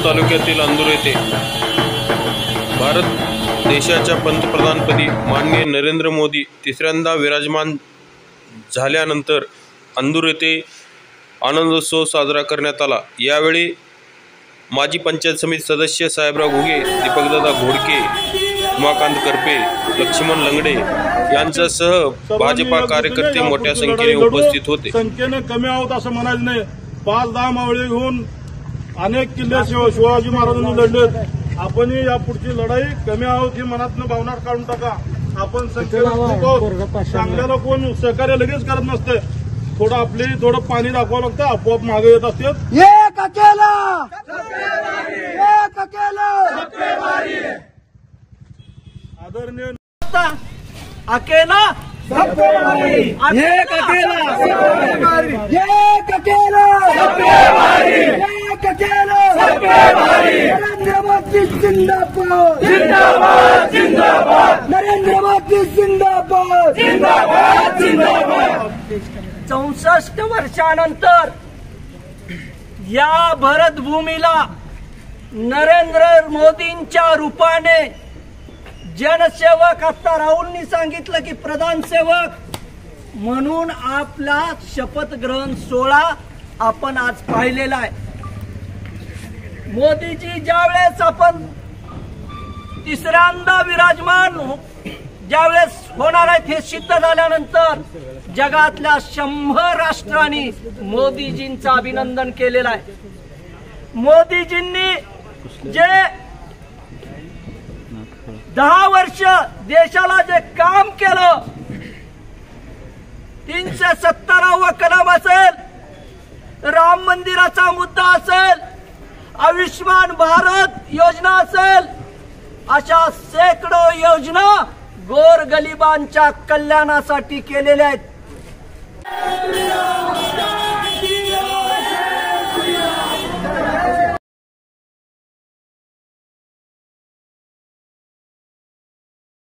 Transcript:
तालुक्यातील अंदूर येथे भारत देशाच्या पंतप्रधानपदी माननीय नरेंद्र मोदी तिसऱ्यांदा विराजमान झाल्यानंतर अंदूर येथे आनंदोत्सव साजरा करण्यात आला। यावेळी माजी पंचायत समिती सदस्य साहेबराव घुगे, दीपकदादा घोडके, उमाकांत करपे, लक्ष्मण लंगडे यांच्यासह भाजपा कार्यकर्ते मोठ्या संख्येने उपस्थित होते। संख्येने कमी आहोत असं म्हणायचं नाही। 5-10 मावळे घेऊन अनेक किल्ले शिवाजी महाराजांनी लढलेत। आपण या पुढची लढाई कमी आहोत ही मनातनं भावना काढून टाका। आपण संख्येला चांगल्याला कोण सहकार्य लगेच करत नसते। थोडं पाणी दाखवावं लागतं, आपोआप मागे येत असतात। एक अकेला आदरणीय अकेला एक अकेला नरेंद्र मोदी जिंदाबाद, नरेंद्र मोदी जिंदाबाद। 64 वर्षानंतर या भरतभूमीला नरेंद्र मोदींच्या रूपाने जनसेवक, आता राहुलनी सांगितलं की प्रधान सेवक म्हणून आपला शपथ ग्रहण सोहळा आपण आज पाहिलेला आहे। मोदीजी ज्यावेळेस आपण तिसऱ्यांदा विराजमान ज्यावेळेस होणार आहेत हे सिद्ध झाल्यानंतर जगातल्या 100 राष्ट्रांनी मोदीजींचं अभिनंदन केलेलं आहे। मोदीजींनी जे 10 वर्ष देशाला जे काम केलं, 370वा कलम असेल, राम मंदिराचा मुद्दा असेल, आयुष्मान भारत योजना असेल, अशा शेकडो योजना गोरगरिबांच्या कल्याणासाठी केलेल्या आहेत।